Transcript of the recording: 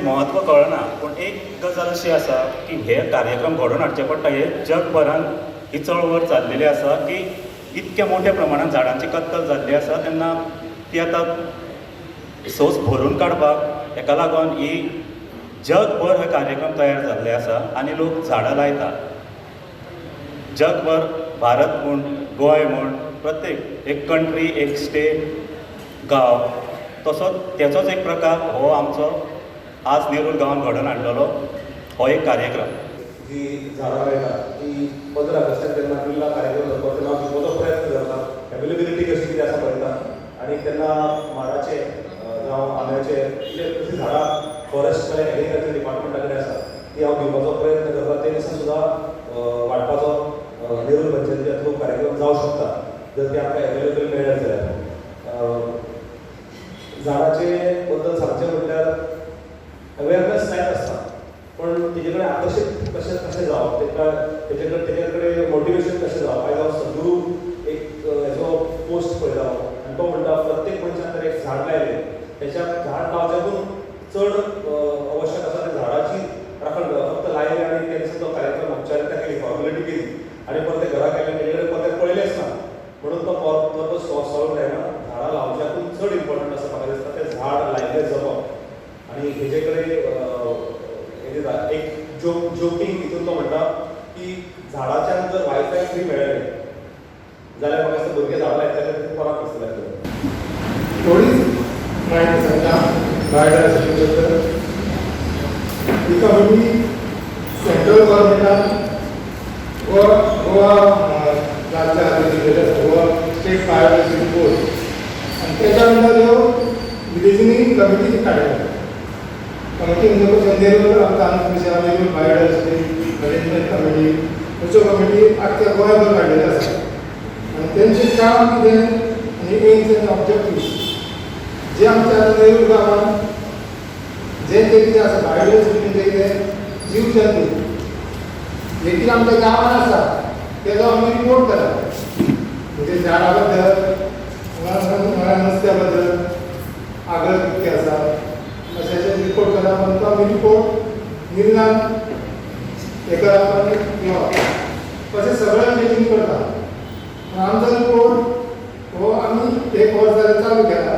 म्हत्व कळना, पूण एक गजाल अशी आसा की हे कार्यक्रम घडोवन हाडचे पडटा. हे जगभरान ही चळवळ चाललेली आसा की इतक्या मोठ्या प्रमाणात झाडांची कत्तल जाल्ली आसा, तेन्ना ती आतां सोस भरून काडपाक हेका लागून ही जगभर हे कार्यक्रम तयार जाल्ले आसा आनी लोक झाडां लायता. जगभर भारत म्हूण, गोंय म्हूण, प्रत्येक एक कंट्री, एक स्टेट, गांव, तसोच तेचोच एक प्रकार हो आमचो आज नेरूल गांवांत घडोवन हाडलेलो हो एक कार्यक्रम. जी झाडां लायता ती 15 ऑगस्टाक जेन्ना बिर्ला कार्यक्रम जाता तेन्ना दिवपाचो प्रयत्न करता. अवेलेबिलिटी कशी कितें आसा पळयता आनी तेन्ना माडाचे जावं आंब्याचे कशी झाडां फॉरेस्ट एग्रीकल्चर डिपार्टमेंटा कडेन आसा ती हांव दिवपाचो प्रयत्न करता. ते दिसा सुद्दां वाडपाचो नेरूल पंचायतीच्या थ्रू कार्यक्रम जावंक शकता जर ते आमकां एवेलेबल मेळत जाल्यार. झाडाचे बद्दल सांगचें म्हटल्यार अवेरनेस जायत आसता, पण तेजे कडेन आकर्शीत कशें जावप, तेजे कडेन मोटिवेशन कशें जावप. आयज हांव सद्गुरू एक हेजो पोस्ट पळयता आनी तो म्हणटा प्रत्येक मनशान जर एक झाड लायलें तेच्या झाड लावच्याकून चड आवश्यक आसा ते झाडाची राखण करप. फक्त लायलें आनी तेंचो तो कार्यक्रम औपचारिकता केली, फॉर्मेलिटी केली आनी परते घरा गेले तेजे कडेन परते पळयलेंच ना म्हणून तो पर्पज सॉल्व जायना. झाडां लावच्याकून चड इम्पॉर्टंट आसा म्हाका दिसता तें झाड लायिल्लें जपप. आनी हेजे कडेन एक जोकिंग हितून तो म्हणटा की झाडाच्यान जर वायफाय फ्री मेळ्ळें जाल्यार म्हाका दिसता भुरगे झाडां लायतले खूब फरक दिसतले. थोडीच माहिती सांगता बायोडायवर्सिटी बद्दल. ही कमिटी सेंट्रल गव्हर्मेंटान गोवा राज्य गोवा स्टेट बायोडायवर्सिटी बोर्ड आनी तेच्या अंडर ह्यो विलेजींनी कमिटी काडल्या. कमिटी म्हणजे कशें नेरूल आमकां नेरूल बायोडायवर्सिटी मॅनेजमेंट कमिटी अश्यो कमिटी आख्ख्या गोंयभर काडिल्ल्यो आसा. आनी तेंचें काम कितें आनी एम्स आनी ऑब्जेक्टिव्स जे आमच्या नेरूल गांवांत जे कितें आसा बायोडायवर्सिटी म्हणजे कितें जीव जंतू देखील आमच्या गांवांत आसा तेजो आमी रिपोर्ट करता. म्हणजे झाडां बद्दल, नुस्त्या बद्दल, आगळ कितके आसा अशें रिपोर्ट करप आनी तो आमी रिपोर्ट निर्णान हे करप आनी घेवप अशें सगळें मिटींग करता. आमचो रिपोर्ट हो आमी एक वर्स जाल्यार चालू केला.